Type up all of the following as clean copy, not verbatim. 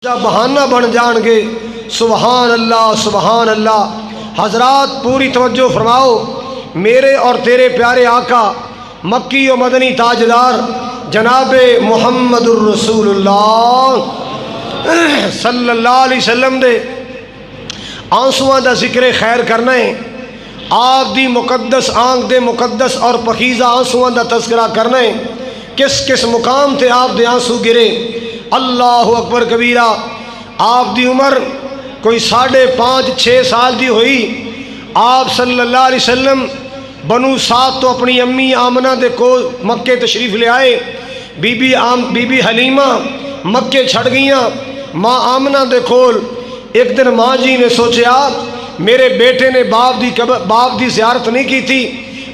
بہانہ بن جان گے۔ سبحان اللہ سبحان اللہ۔ حضرات پوری توجہ فرماؤ، میرے اور تیرے پیارے آقا مکی و مدنی تاجدار جناب محمد الرسول اللہ صلی اللہ علیہ وسلم دے آنسواں دا ذکر خیر کرنا ہے۔ آپ دی مقدس آنکھ دے مقدس اور پخیزہ آنسواں دا تذکرہ کرنا ہے۔ کس کس مقام تے آپ دے آنسو گرے، اللہ اکبر کبیرہ۔ آپ دی عمر کوئی 5.5-6 سال دی ہوئی۔ آپ صلی اللہ علیہ وسلم بنو سعد تو اپنی امی آمنہ دے کو مکے تشریف لے آئے۔ بی بی حلیمہ مکے چھڑ گئیاں ماں آمنہ دے کول۔ ایک دن ماں جی نے سوچیا میرے بیٹے نے باپ دی زیارت نہیں کی تھی،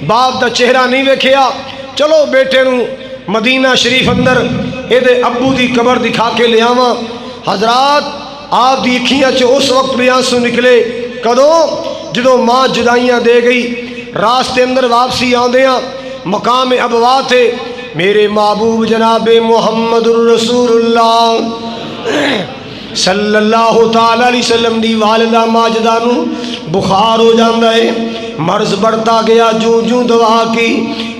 باپ دا چہرہ نہیں ویکھیا، چلو بیٹے نو مدینہ شریف اندر اے ابو دی قبر دکھا کے لے آواں۔ حضرات آپ دی اکھیاں چ اس وقت بھی آنسو نکلے کدوں جدوں ماں جدائیاں دے گئی۔ راستے اندر واپسی آندیاں مقام ابوا تھے میرے محبوب جناب محمد الرسول اللہ صلی اللہ تعالی علیہ وسلم دی والدہ ماجدہ نو بخار ہو جاندہ ہے۔ مرض بڑھتا گیا جوں جوں دعا کی،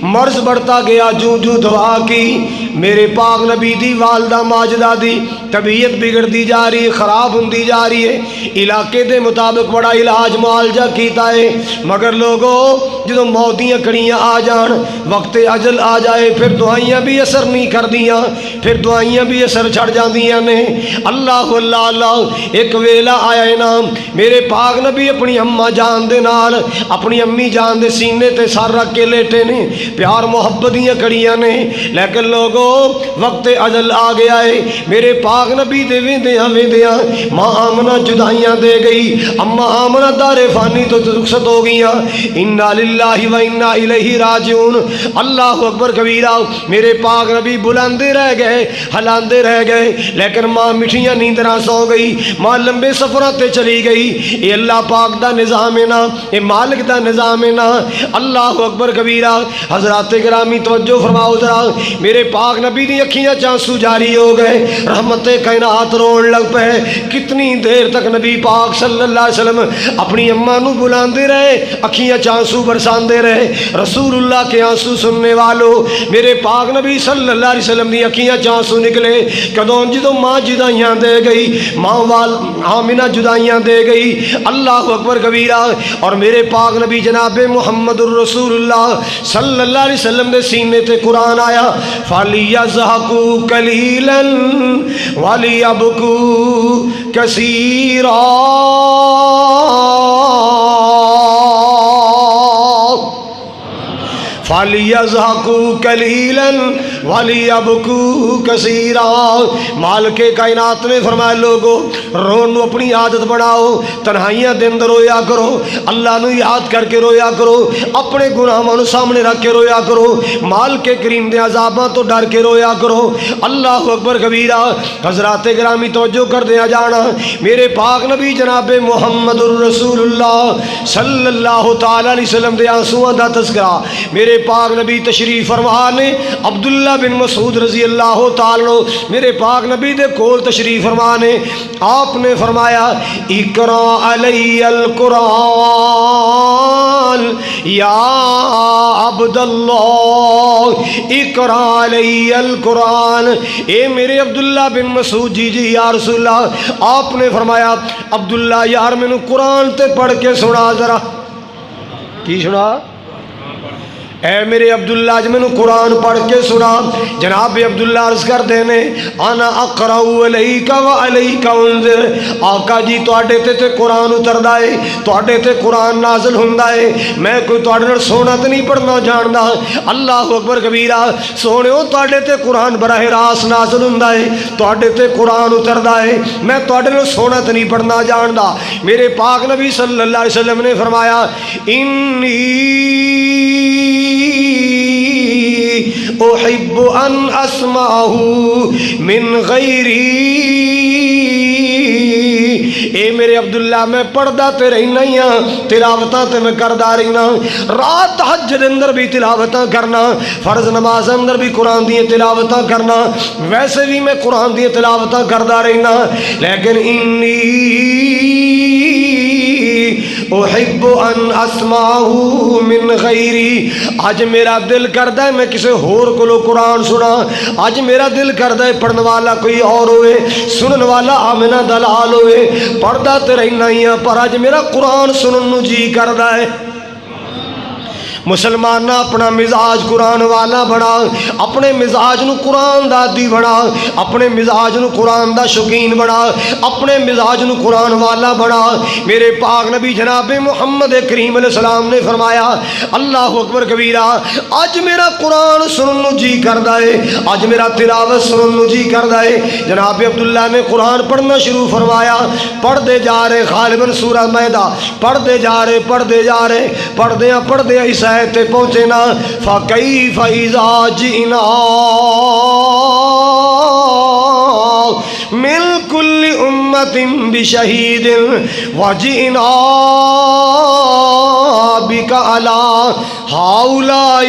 مرض بڑھتا گیا جوں جوں دعا کی۔ میرے پاک نبی دی والدہ ماجدہ دی طبیعت بگڑ دی جا رہی ہے، خراب ہوندی جا رہی ہے۔ علاقے دے مطابق بڑا علاج معالجہ کیتا ہے، مگر لوگوں جدوں موت دیاں کڑیاں آ جان، وقت اجل آ جائے، پھر دعائیاں بھی اثر نہیں کر دیاں، پھر دعائیاں بھی اثر چھڑ جاندیاں نے۔ اللہ اللہ اللہ۔ ایک ویلا آیا ہے نا، میرے پاک نبی اپنی اماں جان دے نال اپنی امی جان دے سینے تے سر رکھ کے لیٹے نے، پیار محبت دیاں کڑیاں نے، لیکن لوگوں وقت اجل آ گیا ہے۔ میرے پاک نبی دے ویندیاں ماں آمنہ جدائیاں دے گئی، اماں آمنہ دار فانی تو رخصت ہو گئیاں۔ انا للہ و انا الیہ راجعون۔ اللہ اکبر کبیرہ۔ میرے پاک نبی بلاندے رہ گئے، ہلاندے رہ گئے، لیکن ماں مٹھیاں نیندراں سو گئی، ماں لمبے سفراں تے چلی گئی۔ اے اللہ پاک دا نظام ہے نا، اے مالک دا نظام ہے نا۔ اللہ اکبر کبیرہ۔ حضرات گرامی توجہ فرماؤ ذرا، میرے پاک نبی دی اکھیاں چانسو جاری ہو گئے، رحمت کائنات رون لگ پے۔ کتنی دیر تک نبی پاک صلی اللہ علیہ وسلم اپنی اماں نو بلاندے رہے، اکھیاں چانسو برساندے رہے۔ رسول اللہ کے آنسو سننے والوں، میرے پاک نبی صلی اللہ علیہ وسلم دی اکھیاں چانسو نکلے کدوں جدوں ماں جدائیاں دے گئی، ماں آمنہ جدائیاں دے گئی۔ اللہ اکبر کبیرہ۔ اور میرے پاک نبی جناب محمد الرسول اللہ صلی اللہ علیہ وسلم دے سینے تے قرآن آیا، فَلْيَضْحَكُوا قَلِيلًا وَلْيَبْكُوا كَثِيرًا۔ فَلْيَضْحَكُوا قَلِيلًا وَلْيَبْكُوا كَثِيرًا۔ مالک کائنات نے فرمایا لوگوں رون نو اپنی عادت بناؤ، تنہائیاں دے اندر رویا کرو، اللہ نو یاد کر کے رویا کرو، اپنے گناہاں نو سامنے رکھ کے رویا کرو، مالک کریم دے عذاباں تو ڈر کے رویا کرو۔ اللہ اکبر کبیرہ۔ حضرات گرامی توجہ کر دیا جانا، میرے پاک نبی جناب محمد الرسول اللہ صلی اللہ تعالی علیہ وسلم دے آنسواں دا تذکرہ میرے پاک نبی تشریف فرما نے عبداللہ بن مسعود رضی اللہ تعالی عنہ میرے پاک نبی دے کول تشریف فرما نے، آپ نے فرمایا اقرا علی القرآن یا عبداللہ، اقرا علی القرآن۔ اے میرے عبداللہ بن مسعود جی یا رسول اللہ، آپ نے فرمایا عبداللہ یار میں نے قرآن تے پڑھ کے سنا ذرا۔ کی سنا؟ اے میرے عبداللہ جو میں نے قرآن پڑھ کے سنا۔ جناب عبداللہ عرض کر دینے انا اقرأ علیک و علیک انذر، آقا جی توڑے تے قرآن اتر دائے، توڑے تے قرآن نازل ہندائے، میں کوئی توڑے نر سونا تے نہیں پڑھنا جاندہ۔ اللہ اکبر کبیرہ۔ سونے ہو توڑے تے قرآن براہ راست نازل ہندائے، توڑے تے قرآن اتر دائے، میں توڑے نر سونا تے نہیں پڑھنا جاندہ۔ میرے پاک نبی صلی اللہ علیہ وسلم نے فرمایا انی احب ان اسمعه من غیری اے میرے عبداللہ میں پڑھدا تے رہنا ہی ہاں، تلاوتاں تے میں کردا رہنا، رات تہجد اندر بھی تلاوتاں کرنا، فرض نماز اندر بھی قرآن دی تلاوتاں کرنا، ویسے بھی میں قرآن دی تلاوتاں کردا رہنا، لیکن انی احب ان اسمعہ من غیری، آج میرا دل کردا ہے میں کسے ہور کولو قرآن سنا، آج میرا دل کردا ہے پڑھن والا کوئی اور ہوئے، سنن والا آمنہ دلال ہوئے، پڑھدا تے رہنا ہی ہاں پر آج میرا قرآن سنن نو جی کردا ہے۔ مسلمانہ اپنا مزاج قرآن والا بنا، اپنے مزاج نو قرآن دا عادی بنا، اپنے مزاج نو قرآن دا شوقین بنا، اپنے مزاج نو قرآن والا بنا۔ میرے پاک نبی جناب محمد کریم علیہ السلام نے فرمایا اللہ اکبر کبیرہ، آج میرا قرآن سنن نو جی کردا ہے، آج میرا تلاوت سنن نو جی کردا ہے۔ جناب عبداللہ نے قرآن پڑھنا شروع فرمایا، پڑھ دے جا رہے غالباً سورہ مائدہ، پڑھ دے جا رہے پڑھ دے اس آیت تے پہنچے نا، فَكَيْفَ إِذَا جِئْنَا مِنْ كُلِّ أُمَّةٍ بِشَهِيدٍ وَجِئْنَا بِكَ عَلَى هَؤُلَاءِ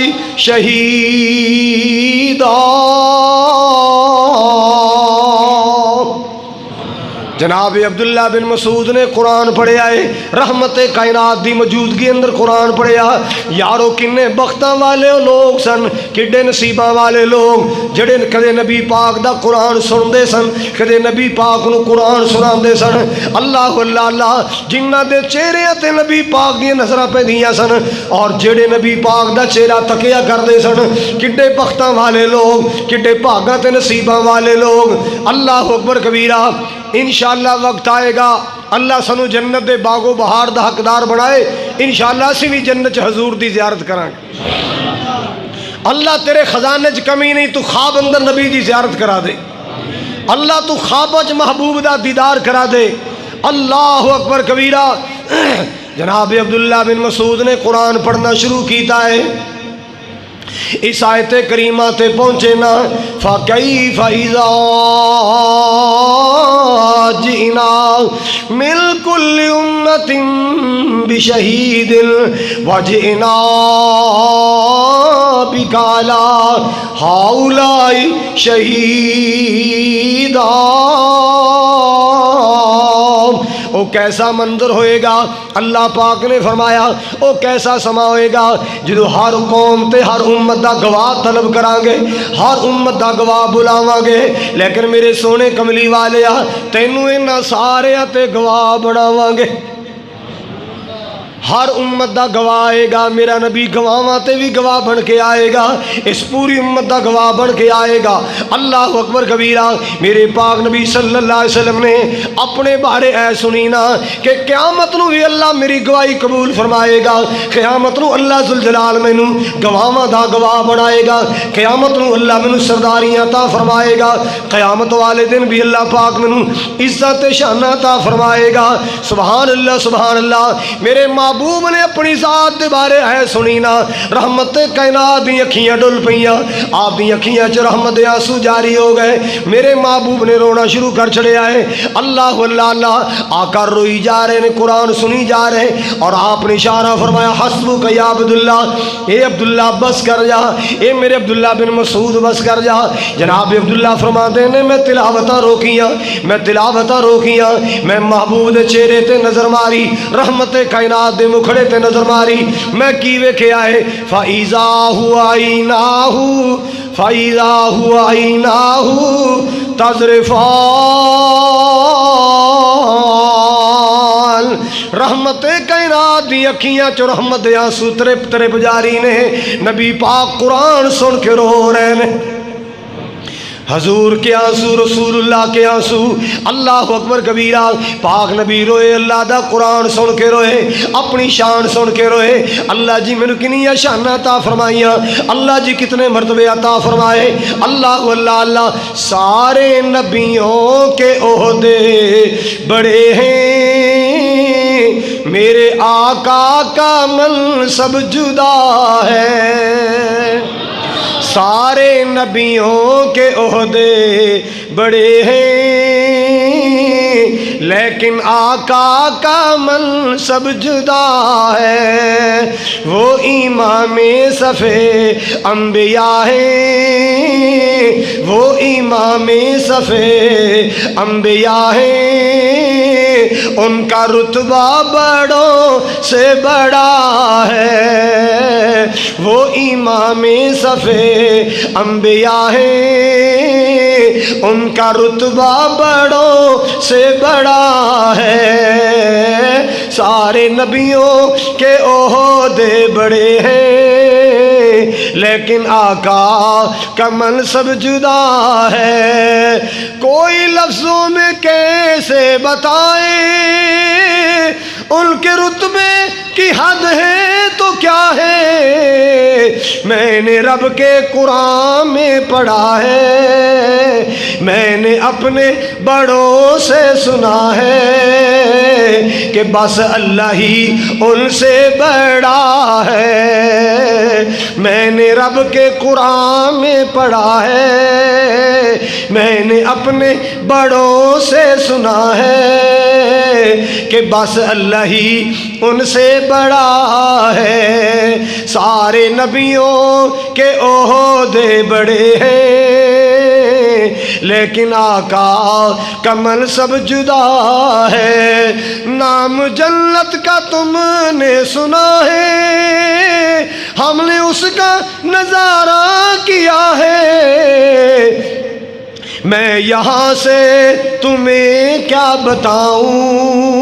شَهِيدًا۔ جناب عبداللہ بن مسعود نے قرآن پڑھیا ہے، رحمت کائنات دی موجودگی اندر قرآن پڑھیا۔ یارو کنے بختاں والے لوگ سن، کڈے نصیباں والے لوگ جڑے کدے نبی پاک دا قرآن سندے سن، کدے نبی پاک نو قرآن سناندے سن۔ اللہ اللہ اللہ، جنہ دے چہرے تے نبی پاک دی نظراں پیندیاں سن اور جڑے نبی پاک دا چہرہ تکیا کردے سن، کڈے بختاں والے لوگ، کڈے بھاگاں تے نصیباں والے لوگ۔ اللہ اکبر کبیرہ۔ انشاءاللہ وقت آئے گا اللہ سنو جنت دے باغ و بہار دا حقدار بنائے، انشاءاللہ اسی بھی جنت حضور دی زیارت کریں گے۔ اللہ تیرے خزانے چ کمی نہیں، تو خواب اندر نبی دی زیارت کرا دے، اللہ تو خواب چ محبوب دا دیدار کرا دے۔ اللہ اکبر کبیرہ۔ جناب عبداللہ بن مسعود نے قرآن پڑھنا شروع کیتا ہے، اس آیت کریمہ تے پہنچے نا، فَكَيْفَ إِذَا جِئْنَا مِنْ كُلِّ أُمَّةٍ بِشَهِيدٍ وَجِئْنَا بِكَ عَلَى هَؤُلَاءِ شَهِيدًا۔ او کیسا منظر ہوئے گا، اللہ پاک نے فرمایا او کیسا سما ہوئے گا جدو ہر قوم تے ہر امت دا گواہ طلب کران گے، ہر امت دا گواہ بلاواں گے، لیکن میرے سونے کملی والے تینوں انہاں سارے تے گواہ بناواں گے۔ ہر امت دا گواہ آئے گا، میرا نبی گواہاں تے بھی گواہ بن کے آئے گا، اس پوری امت دا گواہ بن کے آئے گا۔ اللہ اکبر کبیرہ۔ میرے پاک نبی صلی اللہ علیہ وسلم نے اپنے بارے اے سنی نا کہ قیامت نو بھی اللہ میری گواہی قبول فرمائے گا، قیامت نو اللہ ذوالجلال مینوں گواہاں دا گواہ بنائے گا، قیامت نو اللہ مینوں سرداریاں عطا فرمائے گا، قیامت والے دن بھی اللہ پاک مینوں عزت شان عطا فرمائے گا۔ سبحان اللہ سبحان اللہ۔ میرے محبوب نے اپنی ذات دے بارے ہے سنی نا، رحمت کائنات دی اکھیاں ڈل پئیاں، آپ دی اکھیاں چ رحمت دے آنسو جاری ہو گئے، میرے محبوب نے رونا شروع کر چھڑیا ہے۔ اللہ اللہ اللہ، آقا روئی جا رہے نے، قرآن سنی جا رہے، اور آپ نے اشارہ فرمایا حسبک یا عبداللہ، اے عبداللہ بس کر جا، اے میرے عبداللہ بن مسعود بس کر جا۔ جناب عبداللہ فرماتے ہیں میں تلاوتاں روکیاں، میں تلاوتاں روکیاں، میں محبوب دے چہرے تے نظر ماری، رحمت کائنات دے مکھڑے تے نظر ماری، میں کی ویکھیا ہے فَإِذَا هُوَ عَيْنَاهُ فَإِذَا هُوَ عَيْنَاهُ تَذْرِفَانِ، رحمت کائنات دی اکھیاں چ رحمت دے آنسو ترپ ترپ جاری نے، نبی پاک قرآن سن کے رو رہے نے، حضور کے آنسو، رسول اللہ کے آنسو۔ اللہ اکبر کبیرہ۔ پاک نبی روئے، اللہ دا قرآن سن کے روئے، اپنی شان سن کے روئے، اللہ جی میں نے کنیا شان عطا فرمائیاں، اللہ جی کتنے مرتبے عطا فرمائے۔ اللہ اللہ اللہ۔ سارے نبیوں کے عہدے بڑے ہیں، میرے آقا کا منصب جدا ہے، سارے نبیوں کے عہدے بڑے ہیں لیکن آقا کا منصب جدا ہے، وہ امام صفے انبیاء ہیں، وہ امام صفے انبیاء ہیں، ان کا رتبہ بڑوں سے بڑا ہے، وہ امام صفے انبیاء ہیں، ان کا رتبہ بڑوں سے بڑا ہے، سارے نبیوں کے عہدے بڑے ہیں، لیکن آقا کا منصب جدا ہے، کوئی لفظوں میں کیسے بتائے ان کے رتبے کی حد ہے تو کیا ہے، میں نے رب کے قرآن میں پڑھا ہے، میں نے اپنے بڑوں سے سنا ہے کہ بس اللہ ہی ان سے بڑا ہے، میں نے رب کے قرآن میں پڑھا ہے، میں نے اپنے بڑوں سے سنا ہے کہ بس اللہ ہی ان سے بڑا ہے، سارے نبیوں کے عہدے بڑے ہیں، لیکن آقا کا منصب جدا ہے، نام جنت کا تم نے سنا ہے، ہم نے اس کا نظارہ کیا ہے، میں یہاں سے تمہیں کیا بتاؤں،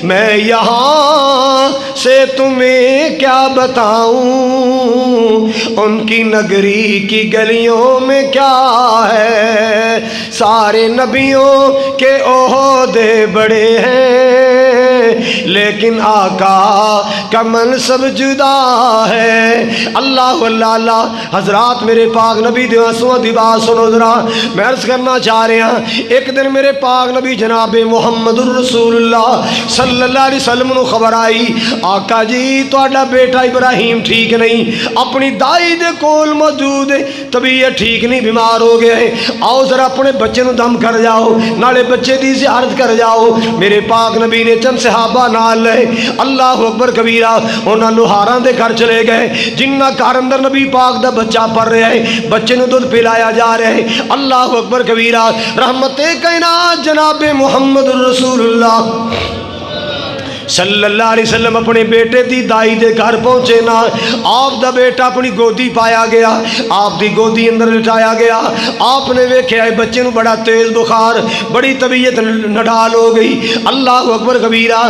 میں یہاں سے تمہیں کیا بتاؤں، ان کی نگری کی گلیوں میں کیا ہے، سارے نبیوں کے عہدے بڑے ہیں، لیکن آقا کا منصب جدا ہے، اللہ اللہ حضرات میرے پاک نبی دی آنسوں دی بات سنو ذرا، میں عرض کرنا چاہ رہے ہیں، ایک دن میرے پاک نبی جناب محمد الرسول اللہ صلی اللہ علیہ وسلم نو خبر آئی، آقا جی تہاڈا بیٹا ابراہیم ٹھیک نہیں، اپنی دائی دے کول موجود ہے، طبیعت ٹھیک نہیں، بیمار ہو گیا ہے، آؤ ذرا اپنے بچے نو دم کر جاؤ، نالے بچے دی زیارت کر جاؤ، میرے پاک نبی نے چند صحابہ نال لے، اللہ اکبر کبیرہ، انہاں لوہاراں دے گھر چلے گئے، جنہ گھر اندر نبی پاک دا بچہ پڑھ رہا ہے، بچے نو دودھ پلایا جا رہا ہے، اللہ اکبر کبیرہ، رحمت کائنات جناب محمد الرسول اللہ صلی اللہ علیہ وسلم اپنے بیٹے دی دائی دے گھر پہنچے نا، آپ دا بیٹا اپنی گودی پایا گیا، آپ دی گودی اندر لٹایا گیا، آپ نے ویکھیا ہے بچے نو بڑا تیز بخار، بڑی طبیعت نڈال ہو گئی، اللہ اکبر کبیرہ،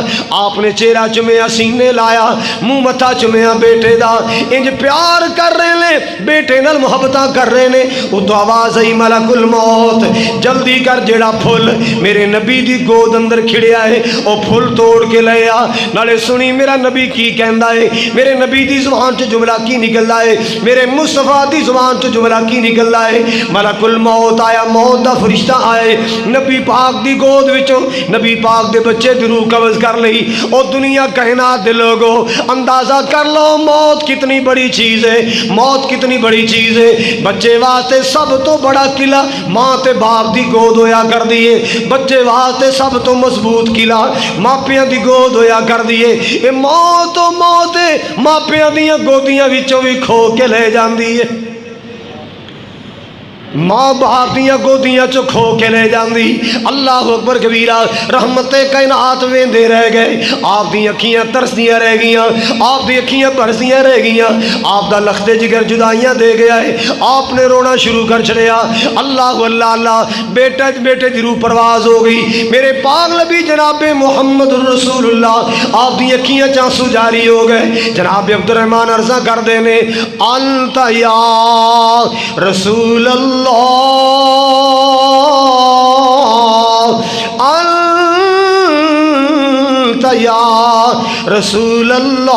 آپ نے چہرہ چومیا، سینے لایا، منہ متھا چومیا بیٹے دا، انج پیار کر رہے نے، بیٹے نال محبتاں کر رہے نے، اتو آواز آئی ملک الموت جلدی کر جیڑا پھل میرے نبی دی گود اندر کھڑیا ہے او پھل توڑ کے لے، نالے سنی میرا نبی کی کہندا ہے، میرے نبی دی زبان تو جملہ کی نکلدا ہے، میرے مصطفیٰ دی زبان تو جملہ کی نکلدا ہے، ملک الموت آیا، موت دا فرشتہ آئے، نبی پاک دی گود وچوں نبی پاک دے بچے دی روح قبض کر لئی، او دنیا کائنات دے لوگو اندازہ کر لو موت کتنی بڑی چیز ہے، موت کتنی بڑی چیز ہے، بچے واسطے سب تو بڑا قلعہ ماں تے باپ دی گود ہویا کر دیے، بچے واسطے سب تو مضبوط قلعہ ماپیاں دی گود ہویا کر دیے، اے موت و موت ماپیاں دیاں گودیاں وچوں بھی کھو کے لے جاندی ہے، ماں باپ دیاں گودیاں چو کھو کے لے جاندی، اللہ اکبر کبیرہ، رحمت کائنات ویندے رہ گئے، آپ دی اکھیاں ترسدیاں رہ گئیاں، آپ دی اکھیاں برسدیاں رہ گئیاں، آپ دا لخت جگر جدائیاں دے گیا ہے، آپ نے رونا شروع کر چھڑیا، اللہ اللہ اللہ، بیٹے دی روح پرواز ہو گئی، میرے پاک نبی جناب محمد الرسول اللہ آپ دی اکھیاں چانسو جاری ہو گئے، جناب عبد الرحمن عرضہ کر دینے، انت یا رسول اللہ انت یا رسول اللہ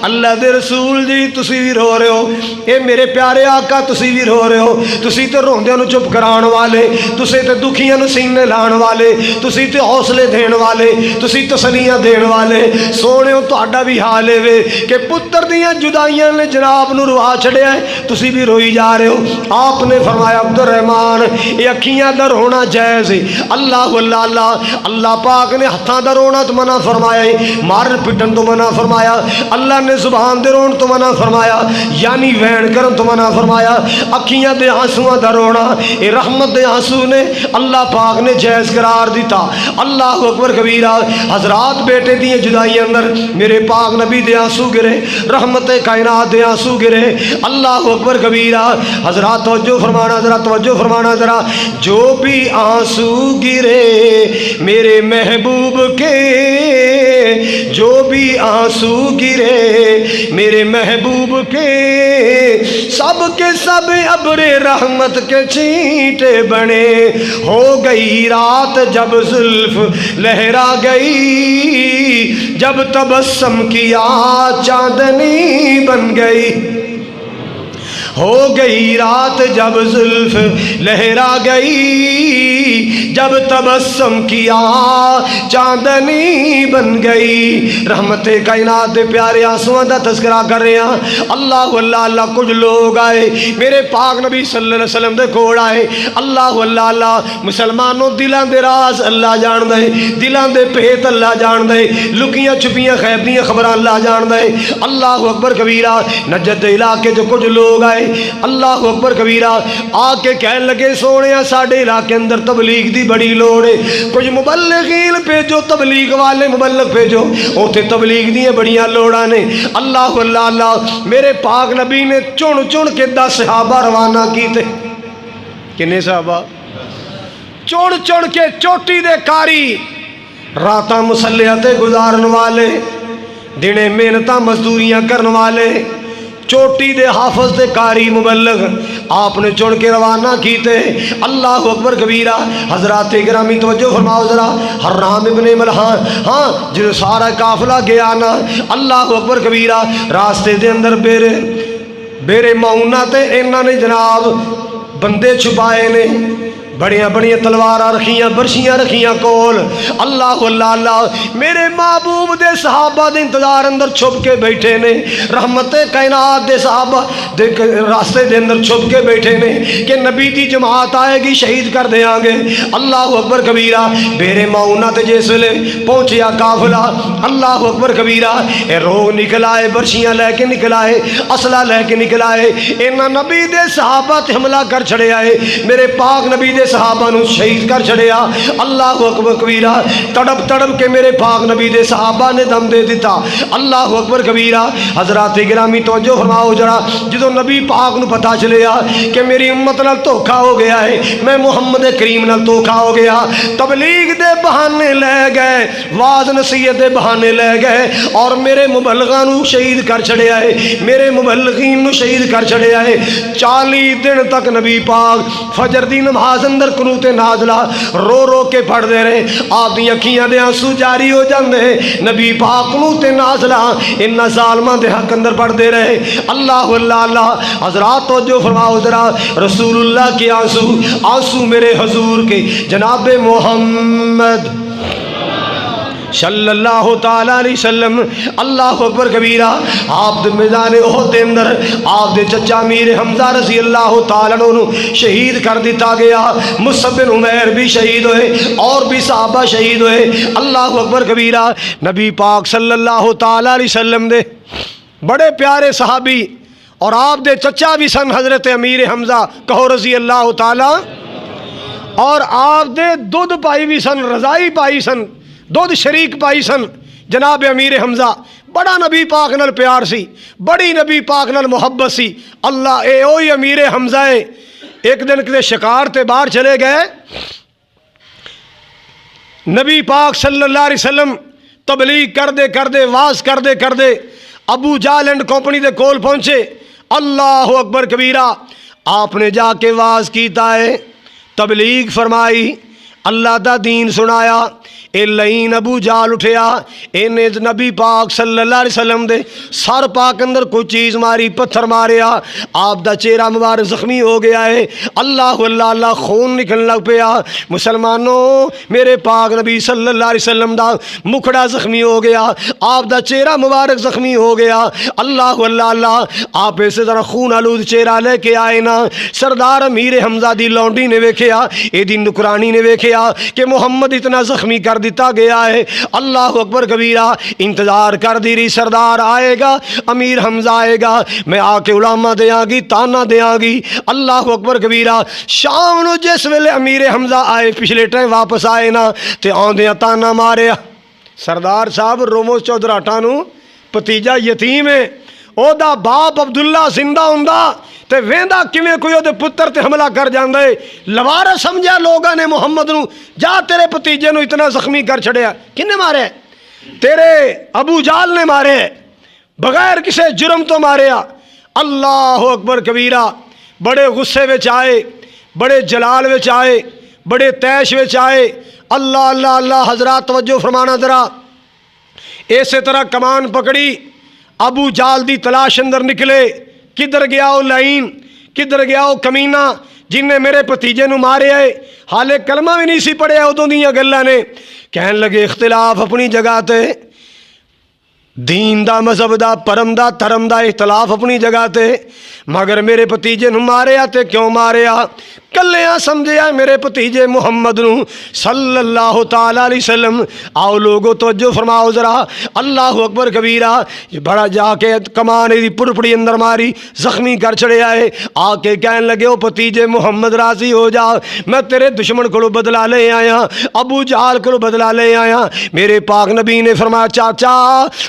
اللہ دے رسول جی تسی بھی رو رہے ہو، اے میرے پیارے آقا تسی بھی رو رہے ہو، تسی تے روندیاں نو چپ کران والے، تسی تے دکھیاں نو سینے لان والے، تسی تے حوصلے دین والے، تسی تسلیاں دین والے، سونے تہاڈا بھی حال ہے وے کہ پتر دیاں جدائیاں نے جناب نو روا چھڑیا ہے، تسی بھی روئی جا رہے ہو۔ آپ نے فرمایا عبد الرحمان یہ اکھیاں دا رونا جائز ہے، اللہ اللہ پاک نے ہتھاں دا رونا تو منع فرمایا ہے، مارن پٹن تو منع فرمایا، اللہ نے زبان دے رون تو منع فرمایا، یعنی وین کرن تو منع فرمایا، اکھیاں دے آنسواں دا رونا اے رحمت دے آنسو نے اللہ پاک نے جائز قرار دیتا۔ اللہ اکبر کبیرہ۔ حضرات بیٹے دی جدائی اندر میرے پاک نبی دے آنسو گرے، رحمت کائنات دے آنسو گرے، اللہ اکبر کبیرہ۔ حضرات توجہ فرمانا ذرا، توجہ فرمانا ذرا، جو بھی آنسو گرے میرے محبوب کے، جو بھی آنسو گرے میرے محبوب کے، سب کے سب ابر رحمت کے چھینٹے بنے، ہو گئی رات جب زلف لہرا گئی، جب تبسم کیا چاندنی بن گئی، ہو گئی رات جب زلف لہرا گئی، جب تبسم کیا چاندنی بن گئی۔ رحمت کائنات دے پیارے آنسواں دا تذکرہ کر رہے ہیں۔ اللہ کچھ لوگ آئے میرے پاک نبی صلی اللہ علیہ وسلم دے کول آئے، اللہ مسلمانوں دلاں دے راز اللہ جان دے، دلاں دے پیت اللہ جان دے، لکیاں چھپیاں غیب دیاں خبراں اللہ جان دے۔ اللہ اکبر کبیرہ۔ نجد دے علاقے جو کچھ لوگ آئے، اللہ اکبر کبیرہ، آ کے کہنے لگے سونیا ساڈے علاقے اندر تبلیغ دی بڑی لوڑ ہے، کچھ مبلغین بھیجو، تبلیغ والے مبلغ بھیجو، اوتھے تبلیغ دیاں بڑیاں لوڑاں نے۔ اللہ میرے پاک نبی نے چن چن کے 10 صحابہ روانہ کیتے۔ کنے صحابہ؟ چن چن کے چوٹی دے کاری، راتاں مسلح تے گزارن والے، دنے محنتاں مزدوریاں کرن والے، چوٹی دے حافظ دے کاری مبلغ آپ نے چن کے روانہ کیتے۔ اللہ اکبر کبیرہ۔ حضرات گرامی توجہ فرماؤ ذرا، حرام ابن ملحان، ہاں جو سارا قافلہ گیا نا، اللہ اکبر کبیرہ، راستے دے اندر بیرے معونہ تے انہاں نے جناب بندے چھپائے نے، بڑیاں بڑیاں تلواراں رکھیاں، برشیاں رکھیاں کول۔ اللہ میرے محبوب دے صحابہ دے انتظار اندر چھپ کے بیٹھے نے، رحمت کائنات دے صحابہ دے راستے دے اندر چھپ کے بیٹھے نے کہ نبی دی جماعت آئے گی شہید کر دیاں گے۔ اللہ اکبر کبیرہ۔ بیرے معونہ تے جس ویلے پہنچیا قافلہ، اللہ اکبر کبیرہ، اے روگ نکل آئے، برشیاں لے کے نکل آئے، اسلحہ لے کے نکل آئے، انہاں نبی دے صحابہ تے حملہ کر چھڑے آئے، میرے پاک نبی دے صحابہ نو شہید کر چھڑیا۔ اللہ اکبر کبیرہ۔ تڑپ تڑپ کے میرے پاک نبی دے صحابہ نے دم دے دیتا۔ اللہ اکبر کبیرہ۔ حضرات گرامی توجہ فرماؤ ذرا، جدو نبی پاک نو پتہ چلیا کہ میری امت نال دھوکا ہو گیا ہے، میں محمد کریم نال دھوکا ہو گیا، تبلیغ دے بہانے لے گئے، واز نصیحت دے بہانے لے گئے اور میرے مبلغاں نو شہید کر چھڑیا ہے، میرے مبلغین نو شہید کر چھڑیا ہے۔ 40 دن تک نبی پاک فجر دی نماز اندر قنوت نازلہ رو رو کے پڑھ دے رہے، آپ دی اکھیاں دے آنسو جاری ہو جاندے، نبی پاک قنوت نازلہ ان ظالماں دے حق اندر پڑھ دے رہے۔ اللہ حضرات توجہ فرماؤ ذرا، رسول اللہ کے آنسو میرے حضور کے جناب محمد صلی اللہ تعالیٰ علیہ وسلم۔ اللہ اکبر کبیرہ۔ آپ دے میدان احد دے اندر آپ دے چچا امیر حمزہ رضی اللہ تعالیٰ عنہ شہید کر دیتا گیا، مصعب بن عمیر بھی شہید ہوئے اور بھی صحابہ شہید ہوئے۔ اللہ اکبر کبیرہ۔ نبی پاک صلی اللہ تعالیٰ علیہ وسلم دے بڑے پیارے صحابی اور آپ دے چچا بھی سن حضرت امیر حمزہ کہو رضی اللہ تعالیٰ، اور آپ دے دودھ پائی بھی سن، رضائی پائی سن، دودھ شریک پائی سن جناب امیر حمزہ۔ بڑا نبی پاک نال پیار سی، بڑی نبی پاک نال محبت سی۔ اللہ اے اوہی امیر حمزہ ہے۔ ایک دن کدے شکار تے باہر چلے گئے، نبی پاک صلی اللہ علیہ وسلم تبلیغ کر دے واز کر دے ابو جہل اینڈ کمپنی دے کول پہنچے۔ اللہ اکبر کبیرہ۔ آپ نے جا کے واز کیتا ہے، تبلیغ فرمائی، اللہ دا دین سنایا، اے لئین ابو جال اٹھیا، اینے نبی پاک صلی اللہ علیہ وسلم دے سر پاک اندر کوئی چیز ماری، پتھر ماریا، آپ دا چہرہ مبارک زخمی ہو گیا ہے، اللہ اللہ اللہ خون نکلن لگ پیا۔ مسلمانوں میرے پاک نبی صلی اللہ علیہ وسلم دا مکھڑا زخمی ہو گیا، آپ دا چہرہ مبارک زخمی ہو گیا، اللہ اللہ اللہ آپ اسے ذرا خون آلود چہرہ لے کے آئے نا۔ سردار امیر حمزہ دی لونڈی نے ویکھیا، اے دی نکرانی نے ویکھیا کہ محمد اتنا زخمی کر دیتا گیا ہے، اللہ اکبر کبیرہ، انتظار کر دی رہی سردار آئے گا، امیر حمزہ آئے گا، میں آ کے علامہ دیاں گی، تانا دیاں گی، اللہ اکبر کبیرہ۔ شام نو جس ویلے امیر حمزہ آئے، پچھلے ٹائم واپس آئے نا تے آندیاں تانا ماریا، سردار صاحب رومو چودراٹا نو پتیجا یتیم ہے، او دا باپ عبداللہ زندہ ہوندا تے ویندا کیویں کوئی دے پتر تے حملہ کر جاندا ہے، لوارا سمجھا لوگاں نے محمد نو، جا تیرے پتیجے نو اتنا زخمی کر چھڑیا، کنے مارے؟ تیرے ابو جال نے مارے، بغیر کسے جرم تو ماریا۔ اللہ اکبر کبیرہ، بڑے غصے وچ آئے، بڑے جلال وچ آئے، بڑے تیش وچ آئے، اللہ اللہ اللہ۔ حضرات توجہ فرمانا ذرا، اسی طرح کمان پکڑی، ابو جال دی تلاش اندر نکلے، کدھر گیا وہ لعین، کدھر گیا وہ کمینہ جن نے میرے پتیجے نو مارے ہے، حالے کلمہ بھی نہیں سی پڑھیا ادوں دیاں گلاں نے، کہن لگے اختلاف اپنی جگہ تے، دین دا مذہب دا پرم دا ترم دا اختلاف اپنی جگہ تے، مگر میرے پتیجے نو ماریا تے کیوں ماریا؟ کلیاں سمجھیا میرے پتیجے محمد نو صلی اللہ تعالیٰ علیہ وسلم۔ آؤ لوگو توجہ فرماؤ ذرا، اللہ اکبر کبیرہ، بڑا جا کے کمانے دی پڑپڑی اندر ماری، زخمی کر چھڑے آئے، آ کے کہن لگے او پتیجے محمد راضی ہو جا، میں تیرے دشمن کو بدلا لے آیا، ابو جہل کو بدلا لے آیا۔ میرے پاک نبی نے فرمایا چاچا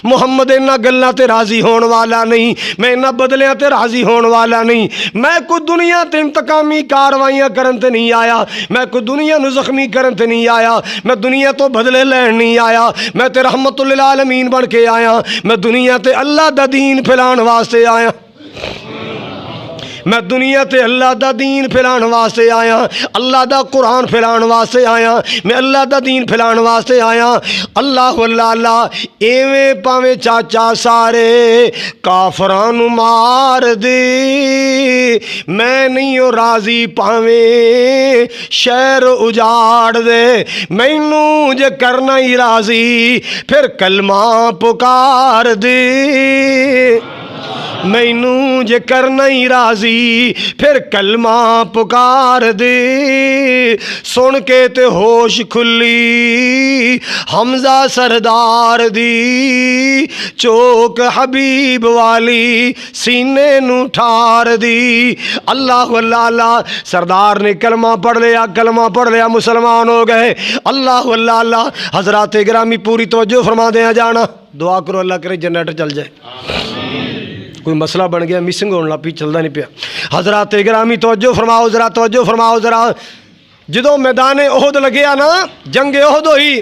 محمد انہاں گلاں تے راضی ہون والا نہیں، میں انہاں بدلیاں تے راضی ہون والا نہیں، میں کوئی دنیا تے انتقامی کاروائی کرن تے نہیں آیا، میں کوئی دنیا نو زخمی کرن تے نہیں آیا، میں دنیا تو بدلے لین نہیں آیا، میں تے رحمت للعالمین بن کے آیا، میں دنیا تے اللہ دا دین پھیلان واسطے آیا، میں دنیا تے اللہ دا دین پھیلان واسطے آیا، اللہ دا قرآن پھیلان واسطے آیا، میں اللہ دا دین پھیلان واسطے آیا۔ اللہ اللہ اللہ، ایویں پاویں چاچا سارے کافران مار دے، میں نہیں ہو راضی پاویں شہر اجاڑ دے، مینوں جے کرنا ہی راضی پھر کلمہ پکار دے، مینوں جے کرنا ہی راضی پھر کلمہ پکار دے۔ سن کے تے ہوش کھلی حمزہ سردار دی، چوک حبیب والی سینے نو ٹھار دی۔ اللہ اللہ اللہ، سردار نے کلمہ پڑھ لیا، کلمہ پڑھ لیا، مسلمان ہو گئے۔ اللہ اللہ اللہ، حضرات گرامی پوری توجہ فرما دیا جانا، دعا کرو اللہ کرے جنریٹر چل جائے، کوئی مسئلہ بن گیا مسنگ ہونے لگ پی، چلتا نہیں پیا۔ حضرات گرامی توجہ فرماؤ ذرا، توجہ فرماؤ ذرا، جدو میدان احد لگیا نا، جنگ احد ہوئی،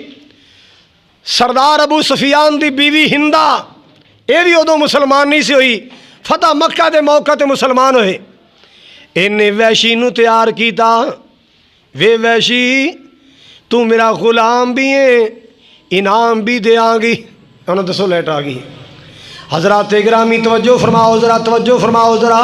سردار ابو سفیان دی بیوی ہندہ، یہ بھی ادو مسلمان نہیں سی ہوئی، فتح مکہ دے موقع تے مسلمان ہوئے، انہیں ویشی نو تیار کیتا، وے ویشی تو میرا غلام بھی ہے، انعام بھی دے آگی، انہوں دسو لیٹ آگی۔ حضرات گرامی توجہ فرماؤ ذرا، توجہ فرماؤ ذرا،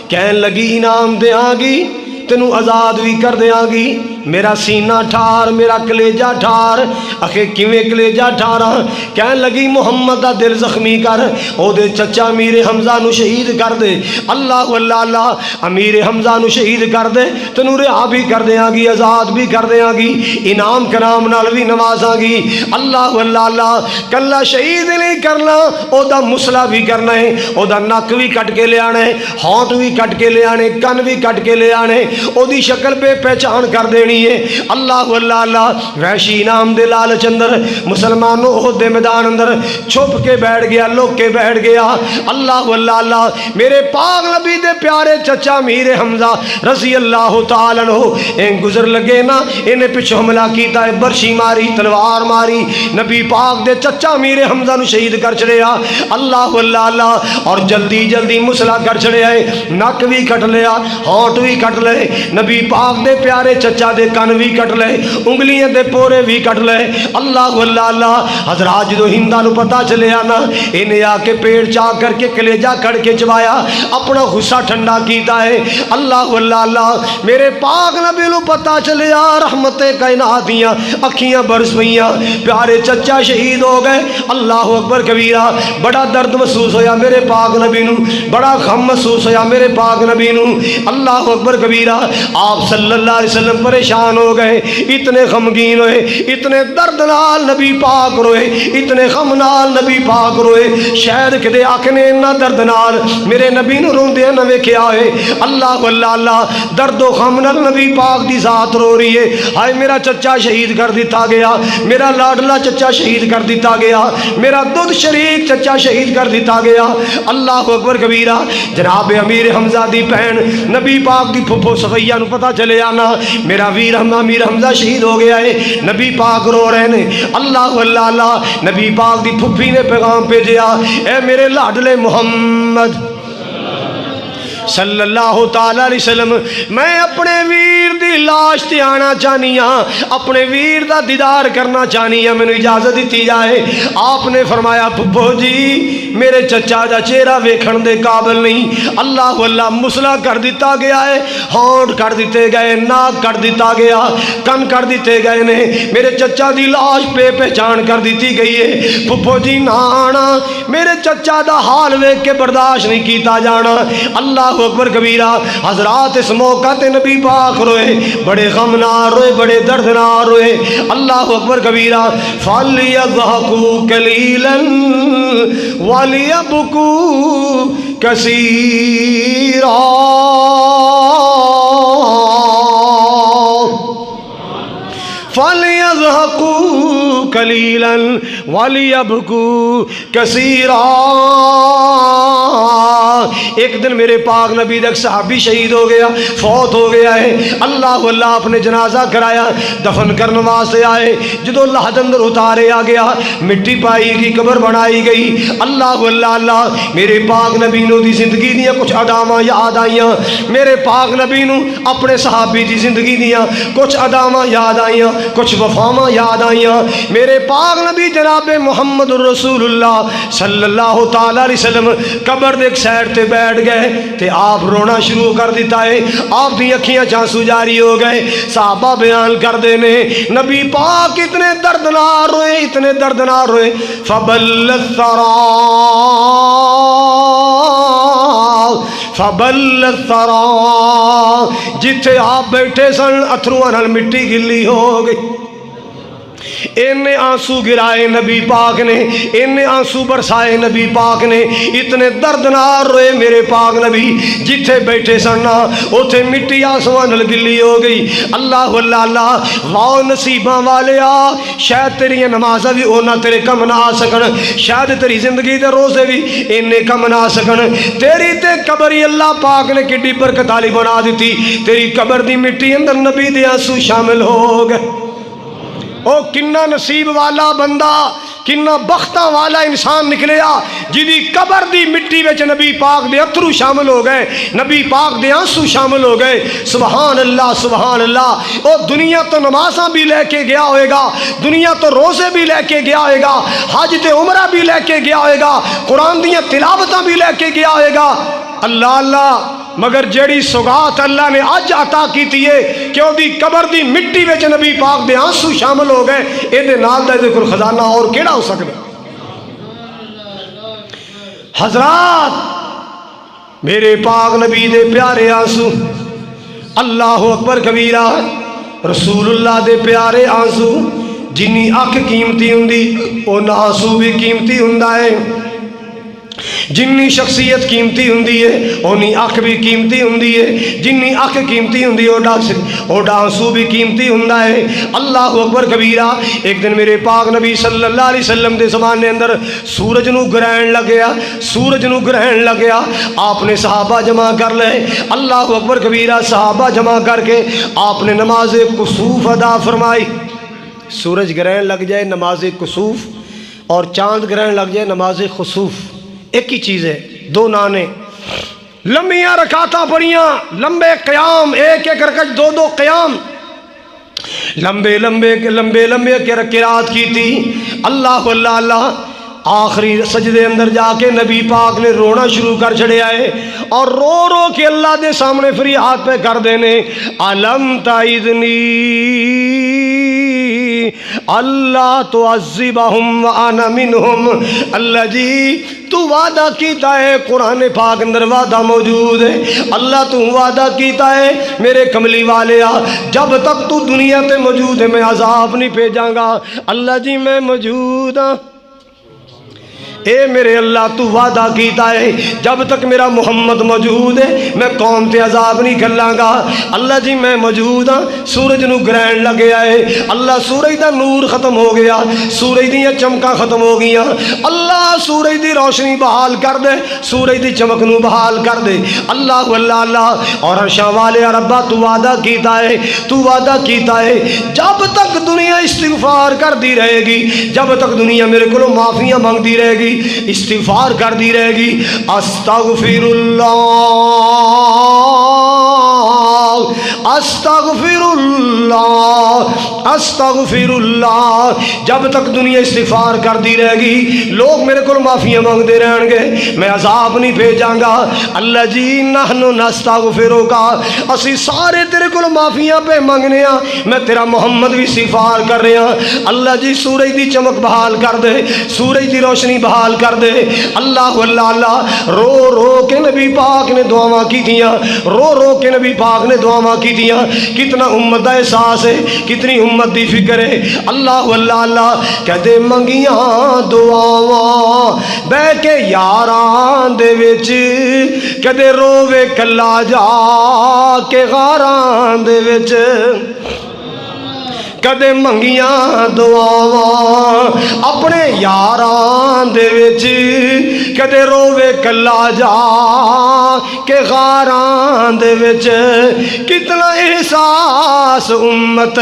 کہن لگی انعام دیاں گی، تینوں آزاد بھی کر دیاں گی، میرا سینہ ٹھار، میرا کلیجہ ٹھار۔ اکھے کیویں کلیجہ ٹھارا؟ کہن لگی محمد دا دل زخمی کر، او دے چچا امیر حمزہ نو شہید کر دے، اللہ اللہ اللہ، امیر حمزہ نو شہید کر دے، تینوں رہا بھی کر دیاں گی، آزاد بھی کر دیاں گی، انعام کرام نال بھی نوازاں گی، اللہ اللہ اللہ۔ کلا شہید نہیں کرنا، او دا مسئلہ بھی کرنا ہے، او دا نک بھی کٹ کے لے آنے، ہونٹ بھی کٹ کے لے آنے، کن بھی کٹ کے لے آنے، او دی شکل پہ پہچان کر دینی ہے، اللہ اللہ اللہ۔ وحشی انعام دے لالچ اندر مسلمانوں احد دے میدان اندر چھپ کے بیٹھ گیا، لوک کے بیٹھ گیا، اللہ اللہ اللہ۔ میرے پاک نبی دے پیارے چچا امیر حمزہ رضی اللہ تعالیٰ عنہ این گزر لگے نا، انہیں پچھو حملہ کیتا ہے، برشی ماری، تلوار ماری، نبی پاک دے چچا امیر حمزہ نو شہید کر چھڑیا، اللہ اللہ اللہ۔ اور جلدی جلدی مسئلہ کر چھڑیا ہے، نک بھی کٹ لیا، ہونٹ بھی کٹ لے، گئے نبی پاک دے پیارے چچا دے کن بھی کٹ لے انگلیاں دے پورے بھی کٹ لے اللہ اللہ اللہ حضرات جدو ہندا نو پتا چلیا نا انہیں آ کے پیڑ چاہ کر کے کلیجہ کڑ کے چبایا اپنا غصہ ٹھنڈا کیتا ہے اللہ اللہ اللہ میرے پاک نبی نو پتا چلیا رحمت کائنات دیاں اکھیاں برس پئیاں پیارے چچا شہید ہو گئے اللہ اکبر کبیرہ بڑا درد محسوس ہویا میرے پاک نبی نو بڑا غم محسوس ہویا میرے پاک نبی نو اللہ اکبر کبیرہ آپ صلی اللہ علیہ وسلم پریشان ہو گئے اتنے غمگین ہوئے اتنے درد نال نبی پاک روئے اتنے غم نال نبی پاک روئے شاید کدے آکھنے انہا درد نال میرے نبی نو روندے نہ ویکھیا ہے اللہ اللہ اللہ درد و غم نال نبی پاک دی ذات رو رہی ہے ہائے میرا چچا شہید کر دیتا گیا میرا لاڈلا چچا شہید کر دیتا گیا میرا دودھ شریک چچا شہید کر دیتا گیا اللہ اکبر کبیرہ جناب امیر حمزہ دی بہن نبی پاک دی پھپھو صفیہ نو پتا چلے آنا میرا ویر امیر حمزہ شہید ہو گیا ہے نبی پاک رو رہے نے اللہ اللہ اللہ نبی پاک دی پھپھی نے پیغام بھیجیا اے میرے لاڈلے محمد صلی اللہ تعالی علیہ وسلم میں اپنے ویر دی لاش تے آنا چاہنی ہاں اپنے ویر دا دیدار کرنا چاہنی ہاں میں اجازت دیتی جائے آپ نے فرمایا پھپھو جی میرے چچا دا چہرہ ویکھن دے قابل نہیں اللہ اللہ مسلا کر دیتا گیا ہے ہونٹ کر دیتے گئے ناک کر دیتا گیا کن کر دیتے گئے نے میرے چچا دی لاش پہ پہچان کر دیتی گئی ہے پھپھو جی نہ آنا میرے چچا دا حال ویکھ کے برداشت نہیں کیتا جانا اللہ اکبر کبیرہ حضرات اس موقع تے نبی پاک روئے بڑے غمنار روئے بڑے دردنار روئے اللہ اکبر کبیرہ فَلْيَضْحَكُوا قَلِيلًا وَلْيَبْكُوا كَثِيرًا فَلْيَضْحَكُوا قَلِيلًا وَلْيَبْكُوا كَثِيرًا ایک دن میرے پاک نبی ایک صحابی شہید ہو گیا فوت ہو گیا ہے اللہ اللہ اپنے جنازہ کرایا دفن کرنے واسطے آئے جدو اللہ اندر اتارے آ گیا مٹی پائی گئی قبر بنائی گئی اللہ اللہ اللہ میرے پاک نبی نو دی زندگی دیا کچھ اداماں یاد آئیاں میرے پاک نبی نو اپنے صحابی دی زندگی دیا کچھ اداماں یاد آئیاں کچھ وفاماں یاد آئیاں میرے پاک نبی جناب محمد الرسول اللہ صلی اللہ تعالی علیہ وسلم قبر دے ایک سائڈ تے بیٹھ گئے تے آپ رونا شروع کر دیتا ہے آپ دی اکھیاں چانسو جاری ہو گئے صحابہ بیان کر دینے نبی پاک اتنے دردنار روئے اتنے دردنار روئے فَبَلَّ الثَّرَا فَبَلَّ الثَّرَا جتھے آپ بیٹھے سن اتھروان ہل مٹی گلی ہو گئی انہیں آنسو گرائے نبی پاک نے انہیں آنسو برسائے نبی پاک نے اتنے دردنار روئے میرے پاک نبی جتھے بیٹھے سننا اتھے مٹی آسمان گلی ہو گئی اللہ اللہ اللہ واؤ نصیباں والے آ شاید تیری نمازہ بھی اونا تیرے کم نہ آ سکن شاید تیری زندگی دے روزے بھی انہیں کم نہ آ سکن تیری تے قبری اللہ پاک نے کڈی برکت والی بنا دیتی تیری قبر دی مٹی اندر نبی دے آنسو شامل ہو گئے او کنہ نصیب والا بندہ کنہ بختہ والا انسان نکلیا جدی قبر دی مٹی وچ نبی پاک دے اترو شامل ہو گئے نبی پاک دے آنسو شامل ہو گئے سبحان اللہ او دنیا تو نمازاں بھی لے کے گیا ہوئے گا دنیا تو روزے بھی لے کے گیا ہوئے گا حج تے عمرہ بھی لے کے گیا ہوئے گا قرآن دیاں تلاوتاں بھی لے کے گیا ہوئے گا اللہ اللہ مگر جیڑی سوگات اللہ نے اج عطا کیتی ہے کہ وہ دی قبر دی مٹی وچ نبی پاک دے آنسو شامل ہو گئے اے دے نال دا کوئی خزانہ اور کیڑا ہو سکدا حضرات میرے پاک نبی دے پیارے آنسو اللہ اکبر کبیرہ رسول اللہ دے پیارے آنسو جنی اکھ قیمتی ہوندی اون آنسو بھی قیمتی ہوندا ہے جنی شخصیت قیمتی ہوندی ہے اونی اکھ بھی قیمتی ہوندی ہے جنی اکھ قیمتی ہوندی ہے اوڈا آنسو بھی قیمتی ہوندا ہے اللہ اکبر کبیرہ ایک دن میرے پاک نبی صلی اللہ علیہ وسلم دے زمانے اندر سورج نو گرہن لگیا آپ نے صحابہ جمع کر لے اللہ اکبر کبیرہ صحابہ جمع کر کے آپ نے نماز کسوف ادا فرمائی سورج گرہن لگ جائے نماز کسوف اور چاند گرہن لگ جائے نماز خسوف ایک ہی چیز ہے دو نانے لمبیاں رکعتاں پڑھیاں، لمبے قیام، ایک ایک رکعت دو دو قیام، لمبے لمبے قرات کی تھی۔ اللہ اللہ اللہ، آخری سجدے اندر جا کے نبی پاک نے رونا شروع کر چھڑے آئے، اور رو رو کے اللہ دے سامنے فریاد پہ کر دینے، علم تعذنی اللہ تعذبہم وانا منہم۔ اللہ جی تو وعدہ کیتا ہے، قرآن پاک اندر وعدہ موجود ہے، اللہ تو وعدہ کیتا ہے میرے کملی والیا، جب تک تو دنیا تے موجود ہے میں عذاب نہیں بھیجاں گا۔ اللہ جی میں موجود ہاں، اے میرے اللہ تو وعدہ کیتا ہے جب تک میرا محمد موجود ہے میں قوم تے عذاب نہیں کھلاں گا۔ اللہ جی میں موجود ہاں، سورج نو گرہن لگے آئے، اللہ سورج دا نور ختم ہو گیا، سورج دیاں چمکاں ختم ہو گیا، اللہ سورج دی روشنی بحال کر دے، سورج دی چمک نو بحال کر دے۔ اللہ اللہ اللہ، اور عرشاں والے ربا تو وعدہ کیتا ہے، تو وعدہ کیتا ہے جب تک دنیا استغفار کر دی رہے گی، جب تک دنیا میرے کو معافیاں مانگ دی رہے گی، استغفار کر دی رہے گی، استغفر اللہ استغفر اللہ استغفر اللہ، جب تک دنیا استغفار کر دی رہے گی، لوگ میرے کو معافیاں مانگ دے رہن گے، میں عذاب نہیں بھیجاں گا۔ اللہ جی نحن نستغفرک، اسی سارے تیرے کو معافیاں پہ منگنے ہاں، میں تیرا محمد بھی استغفار کر رہے ہیں۔ اللہ جی سورج دی چمک بحال کر دے، سورج دی روشنی بحال کر دے۔ اللہ اللہ اللہ، رو رو کے نبی پاک نے دعاواں کی تھیاں، رو رو کے نبی پاک نے دعاواں کی تھیاں۔ کتنا امت دا احساس ہے، کتنی امت دی فکر ہے۔ اللہ اللہ اللہ، کہتے منگیاں دعاواں بہ کے یاراں دے وچ، کہتے رووے کلا جا کے غاراں دے وچ، کدے منگیاں دعاواں اپنے یاراں دے وچ، کدے رووے کلا جا کے غاراں دے وچ۔ کتنا احساس امت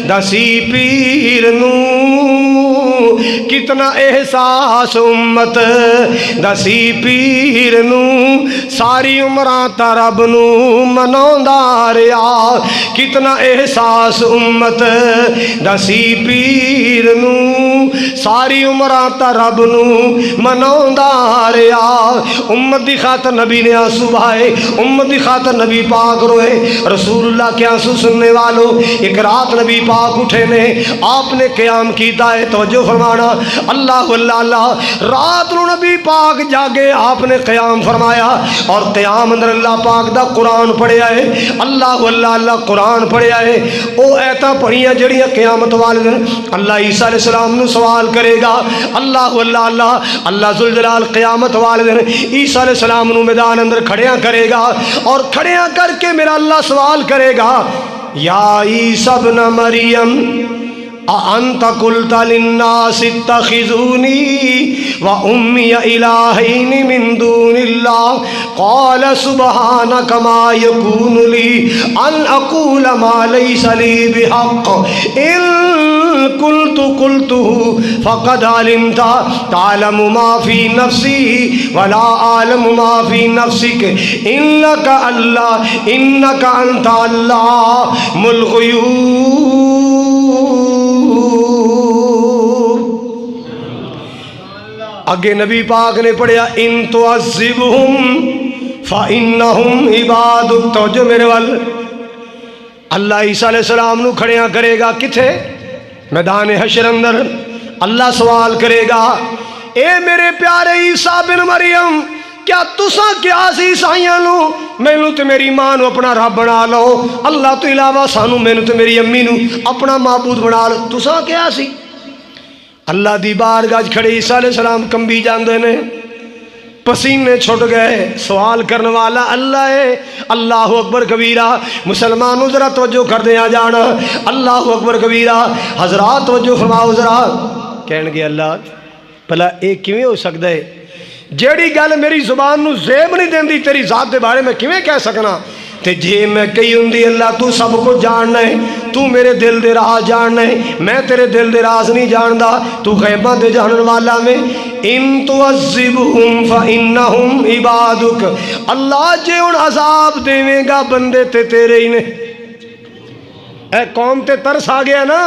دسی پیر نو، کتنا احساس امت دسی پیر نو، ساری عمراں تا رب نو مناوندا رہیا۔ کتنا احساس امت دسی پیر نو، ساری عمراں تا رب نو مناوندا رہیا۔ امت دی خاطر نبی نے آنسو بہائے، امت دی خاطر نبی پاک روئے۔ رسول اللہ کے آنسو سننے والوں، ایک رات نبی پاک اٹھے نے، آپ نے قیام کیتا ہے، توجہ فرمانا۔ اللہ اللہ اللہ، رات نو نبی پاک جاگے، آپ نے قیام فرمایا، اور قیام اندر اللہ پاک دا قرآن پڑھیا ہے۔ اللہ اللہ اللہ، قرآن پڑھیا ہے، او ایتاں پڑھیاں جڑیاں قیامت والے دن اللہ عیسیٰ علیہ السلام نو سوال کرے گا۔ اللہ اللہ اللہ، اللہ ذوالجلال قیامت والے دن عیسیٰ علیہ السلام نو میدان اندر کھڑیاں کرے گا، اور کھڑیاں کر کے میرا اللہ سوال کرے گا، یا عیسیٰ ابن مریم اَأَنْتَ قُلْتَ لِلنَّاسِ اتَّخِذُونِي وَأُمِّيَ إِلَٰهَيْنِ مِن دُونِ اللَّهِ قَالَ سُبْحَانَكَ مَا يَكُونُ لِي أَنْ أَقُولَ مَا لَيْسَ لِي بِحَقٍّ إِن كُنتُ قُلْتُهُ فَقَدْ عَلِمْتَ تَعْلَمُ مَا فِي نَفْسِي وَلَا أَعْلَمُ مَا فِي نَفْسِكَ إِنَّكَ أَنْتَ عَلَّامُ الْغُيُوبِ۔ آگے نبی پاک نے پڑھیا، ان تعذبہم فإنہم عبادک۔ توجہ میرے وال، اللہ عیسیٰ علیہ السلام نو کھڑیاں کرے گا، کتھے؟ میدان حشر اندر۔ اللہ سوال کرے گا، اے میرے پیارے عیسیٰ بن مریم، کیا تساں کیا سی عیسائیاں نو مینوں تے میری ماں نو اپنا رب بنا لو، اللہ تو علاوہ سانو مینوں تے میری امی نو اپنا معبود بنا لو، تساں کیا سی؟ اللہ دی بارگاہ کھڑے عیسیٰ علیہ السلام کمبی جاندے نے، پسینے چھٹ گئے۔ سوال کرنے والا اللہ ہے۔ اللہ اکبر کبیرہ۔ مسلمانوں ذرا توجہ کر دیا جانا، اللہ اکبر کبیرہ۔ حضرات توجہ فرماؤ ذرا۔ کہن گے اللہ بھلا یہ کیویں ہو سکتا ہے؟ جیڑی گل میری زبان نو زیب نہیں دیندی تیری ذات دے بارے میں کیویں کہہ سکنا؟ تے جے میں کئی ہوندی اللہ تو سب کو جاننا ہے، تو میرے دل دے راز جاننا ہے، میں تیرے دل دے راز نہیں جاندا، تو غیباں دے جانن والا میں ان تعذبہم فانہم عبادک، اللہ جے ہن عذاب دیویں گا بندے تے تیرے ہی نے۔ اے قوم تے ترس آ گیا نا،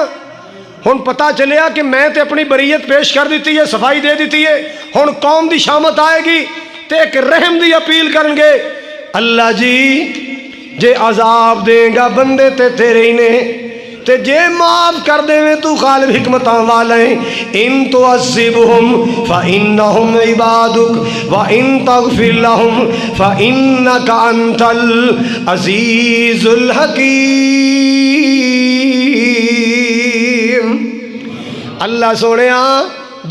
ہن پتہ چلیا کہ میں تے اپنی بریت پیش کر دیتی ہے، صفائی دے دیتی ہے، ہن قوم دی شامت آئے گی تے ایک رحم دی اپیل کرن گے، اللہ جی جے عذاب دے گا بندے تے تیرے ہی نے، تے جے معاف کر دے میں تو غالب حکمتاں والا ہے۔ ان تعذبہم فانہم عبادک وان تغفر لہم فانک انت العزیز الحکیم۔ اللہ سونیا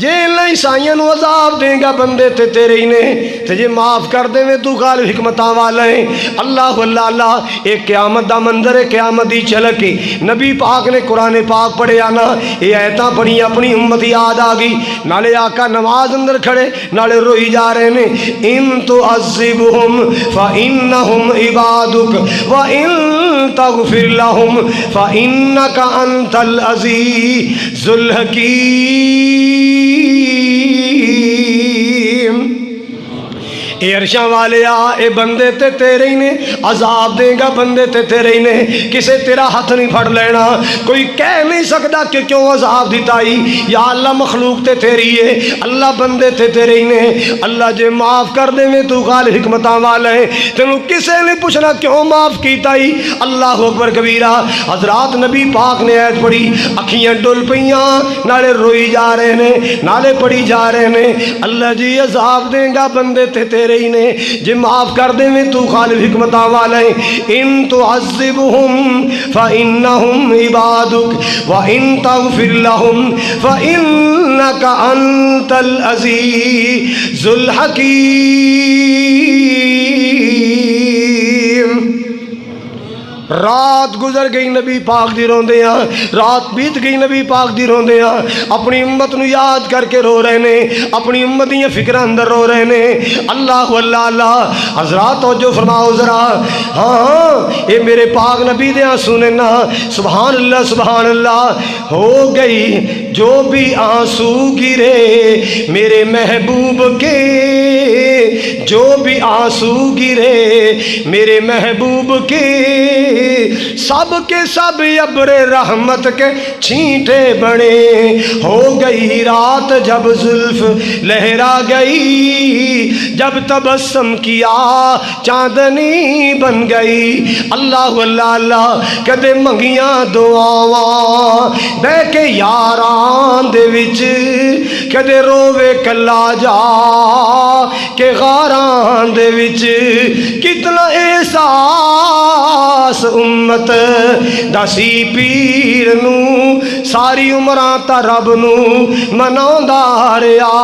جے اللہ عیسائیاں نو عذاب دے گا بندے تے تیرے ہی نے، تے جے معاف کر دے میں تو غالب حکمتاں والا ہے۔ اللہ اللہ اللہ، ایک قیامت دا منظر ہے، قیامت دی جھلک ہے۔ نبی پاک نے قرآن پاک پڑھیا نا، یہ آیتاں پڑھی اپنی امت یاد آ گئی، نالے آقا نماز اندر کھڑے نالے روئی جا رہے نے، ان تعذبہم فانہم عبادک وان تغفر لہم فانک انت العزیز الحکیم۔ اے عرشاں والے آ، اے بندے تے تیرے ہی نے، عذاب دے گا بندے تے تیرے ہی نے، کسے تیرا ہاتھ نہیں پھڑ لینا، کوئی کہہ نہیں سکتا کہ کیوں عذاب دیتا ہی، یا اللہ مخلوق تے تیری ہے، اللہ بندے تے تیرے ہی نے، اللہ جے معاف کر دے میں تو غالب حکمتاں والا ہے، تینوں کسے نہیں پوچھنا کیوں معاف کیتا ہی۔ اللہ اکبر کبیرہ۔ حضرات نبی پاک نے آیت پڑھی، اکھیاں ڈل پئیاں، نالے روئی جا رہے نے، نالے پڑھی جا رہے نے، اللہ جی عذاب دے گا بندے تے تیرے ہی نے، جے معاف کر دے میں تو غالب حکمتاں والا ہے۔ ان تعذبہم فانہم عبادک وان تغفر لہم فانک انت العزیز الحکیم۔ رات گزر گئی نبی پاک دی روندے ہاں، رات بیت گئی نبی پاک دی روندے ہاں، اپنی امت نو یاد کر کے رو رہے نے، اپنی امت دیاں فکراں اندر رو رہے نے۔ اللہ اللہ اللہ، حضرات توجہ فرماؤ ذرا، ہاں اے میرے پاک نبی دیاں سنے نا، سبحان اللہ سبحان اللہ۔ ہو گئی جو بھی آنسو گرے میرے محبوب کے، جو بھی آنسو گرے میرے محبوب کے، سب کے سب ابر رحمت کے چھینٹے بنے۔ ہو گئی رات جب زلف لہرا گئی، جب تبسم کیا چاندنی بن گئی۔ اللہ اللہ اللہ، کدے منگیاں دعاواں بہ کے یاران دے وچ، کدے روے کلا جا کے غاران دے وچ، کتنا احساس امت دسی پیر نو، ساری عمراں تا رب نو مناوندا رہیا۔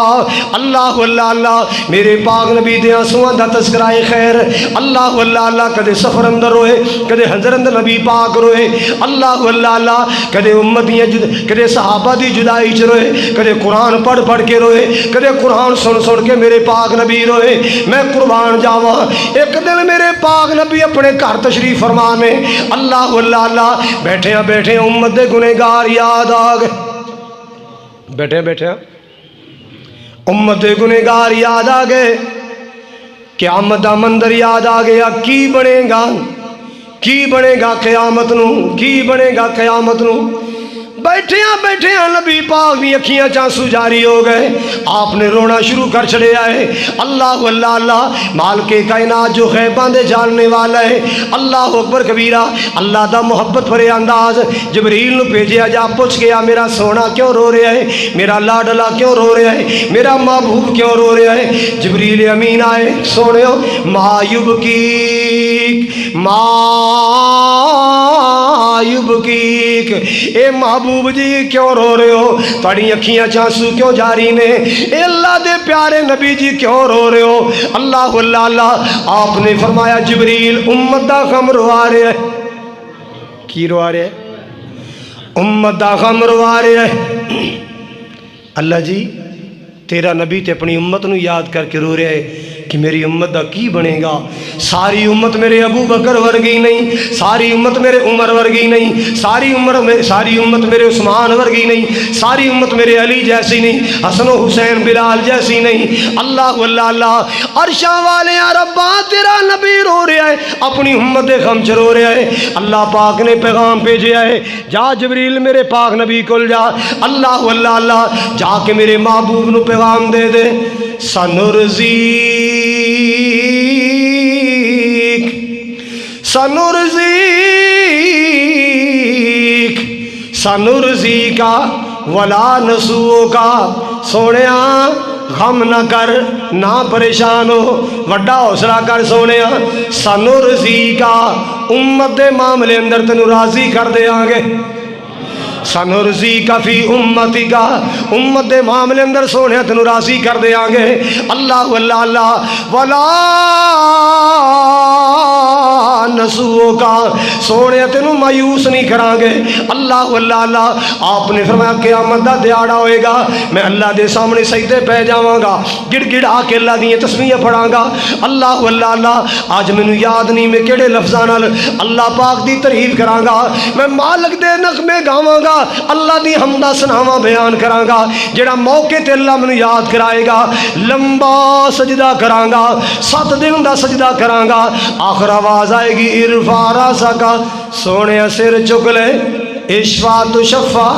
اللہ اللہ اللہ، میرے پاک نبی دیاں سواں دا تذکرہ خیر۔ اللہ اللہ اللہ، کدے سفر اندر روئے، کدے حضر اندر نبی پاک روئے۔ اللہ اللہ اللہ، کدے امتیاں کدے صحابہ دی جدائی چ روئے، کدے قرآن پڑھ پڑھ کے روئے، کدے قرآن سن سن کے میرے پاک نبی روئے۔ میں قربان جاواں، ایک دن میرے پاک نبی اپنے گھر تشریف فرمانے، اللہ اللہ اللہ، بیٹھے بیٹھے امت دے گنہگار یاد آ گئے، بیٹھے بیٹھے امت دے گنہگار یاد آ گئے، قیامت دا منظر یاد آ گیا۔ کی بنے گا، کی بنے گا قیامت نو، کی بنے گا قیامت نو۔ بیٹھیاں بیٹھیاں نبی پاک دی اکھیاں چانسو جاری ہو گئے، آپ نے رونا شروع کر چھڑے آئے۔ اللہ اللہ اللہ، مالک کائنات جو غیباں دے جاننے والا ہے، اللہ اکبر کبیرہ، اللہ دا محبت بھرے انداز جبریل نو بھیجیا، جا پوچھ گیا میرا سونا کیوں رو رہا ہے، میرا لاڈلا کیوں رو رہا ہے، میرا محبوب کیوں رو رہا ہے۔ جبریل امین آئے، سونیو ما یبکیک ما یبکیک، اے محبوب جی کیوں رو رہے ہو، تھوڑی اکھیاں چانسو کیوں جاری نے، اے اللہ دے پیارے نبی جی کیوں رو رہے ہو۔ اللہ اللہ اللہ، آپ نے فرمایا جبریل امت دا غم روا رہے ہے۔ کی روا رہے ہے؟ امت دا غم روا رہے ہے۔ اللہ جی تیرا نبی تے اپنی امت نو یاد کر کے رو رہے ہے، کہ میری امت دا کی بنے گا. ساری امت میرے ابو بکر ورگی نہیں, ساری امت میرے عمر ورگی نہیں, ساری امت میرے عثمان ورگی نہیں, ساری امت میرے علی جیسی نہیں, حسن و حسین بلال جیسی نہیں. اللہ اللہ اللہ, عرشاں والے ربا تیرا نبی رو رہا ہے, اپنی امت دے غم چ رو رہا ہے. اللہ پاک نے پیغام بھیجا ہے, جا جبریل میرے پاک نبی کول جا. اللہ اللہ اللہ, جا کے میرے محبوب نو پیغام دے دے. سنرزیک ولا نسوء کا. سونیا غم نہ کر, نہ پریشان ہو, وڈا حوصلہ کر سونیا. سنرزیک, امت دے معاملے اندر تینوں راضی کر دیاں گے. سنرزیک فی امتک, امت دے معاملے اندر سونے تینوں راضی کر دیاں گے. اللہ اللہ اللہ, ولا نسوء کا, سونے تینوں مایوس نہیں کران گے. اللہ اللہ اللہ, آپ نے فرمایا قیامت دا دیہاڑا ہوئے گا, میں اللہ دے سامنے سجدے پہ جاواں گا, گڑ گڑ آ کے اللہ دی تسبیح پڑھاں گا. اللہ اللہ اللہ, آج مینوں یاد نہیں میں کیڑے لفظاں نال اللہ پاک دی تعریف کراں گا. میں مالک دے نغمے گاواں گا, اللہ دی حمدہ سناواں بیان کراں گا. جڑا موقع تے اللہ مینوں یاد کرائے گا, لمبا سجدہ کراں گا, 7 دن دا سجدہ کراں گا. آخر آواز آئے گی ارفع راسک, سونے سر چک لے. اشفع تشفع,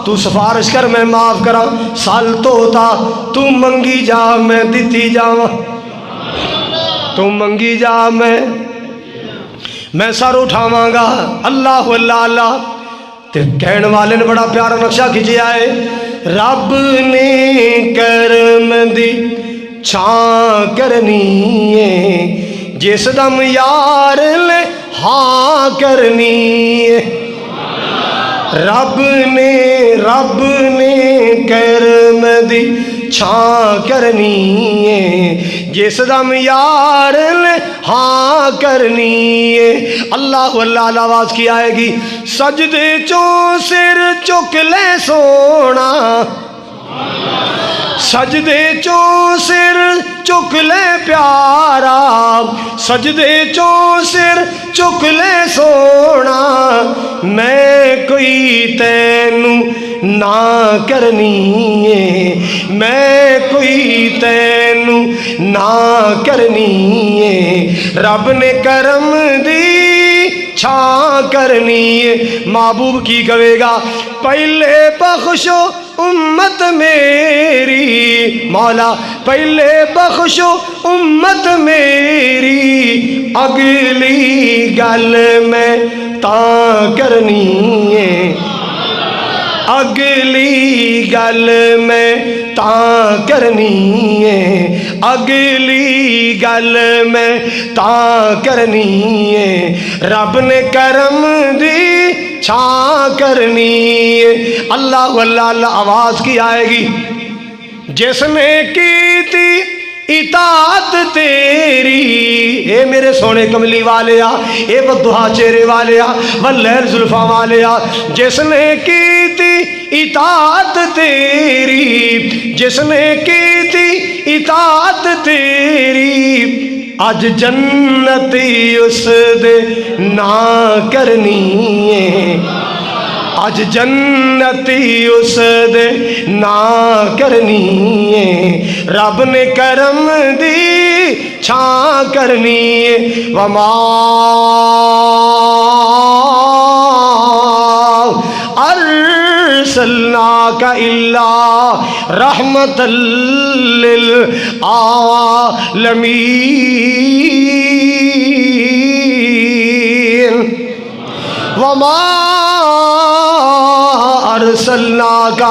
تو سفارش کر میں معاف کراں. سال توتا, تو منگی جا میں دتی جاواں. تو منگی جا میں سر اٹھاواں گا. اللہ اللہ اللہ, تے کہن والے نے بڑا پیارا نقشہ کھچیا ہے. رب نے کرم دی چھاں کرنی ہے, جس دم یار لے ہاں کرنی ہے. رب نے کرم دی چھاں کرنی ہے, جس دم یار لے ہاں کرنی ہے. اللہ اللہ اللہ, آواز کی آئے گی. سجدے چوں سر چک لے سونا, سجدے چوں سر چک لے پیارا, سجدے چوں سر چک لے سونا. میں کوئی تینوں نہ کرنی ہے, میں کوئی تینوں نہ کرنی ہے. رب نے کرم دی چھاں کرنی ہے. محبوب کی کہے گا, پہلے بخشو امت میری, مولا پہلے بخشو امت میری, اگلی گل میں تاں کرنی ہے. اگلی گل میں تاں کرنی ہے, اگلی گل میں تاں کرنی ہے. رب نے کرم دی چھاں کرنی ہے. اللہ اللہ اللہ, آواز کی آئے گی. جس نے کی تھی اطاعت تیری, اے میرے سونے کملی والیا, اے بدھا چہرے والیا, واللیل زلفاں والیا, جس نے کی تھی اطاعت تیری, جس نے کی تھی اطاعت تیری, اج جنتی اس دے نا کرنی ہے. اج جنتی اس دے نا کرنی ہے. رب نے کرم دی چھاں کرنی ہے. وما ارسلناک الا رحمۃ للعالمین. وما ارسلناک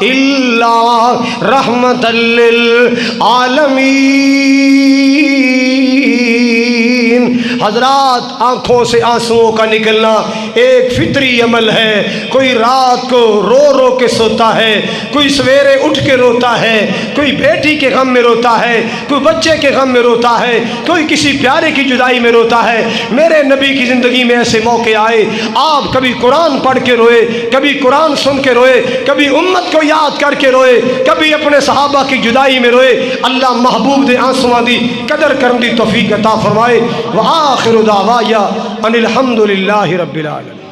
الا رحمۃ للعالمین. حضرات, آنکھوں سے آنسوؤں کا نکلنا ایک فطری عمل ہے۔ کوئی رات کو رو رو کے سوتا ہے، کوئی سویرے اٹھ کے روتا ہے، کوئی بیٹی کے غم میں روتا ہے، کوئی بچے کے غم میں روتا ہے، کوئی کسی پیارے کی جدائی میں روتا ہے۔ میرے نبی کی زندگی میں ایسے موقع آئے، آپ کبھی قرآن پڑھ کے روئے، کبھی قرآن سن کے روئے، کبھی امت کو یاد کر کے روئے، کبھی اپنے صحابہ کی جدائی میں روئے۔ اللہ محبوب دے آنسواں دی قدر کرن دی توفیق عطا فرمائے۔ وآخر دعوایا ان الحمد للہ رب العالمین۔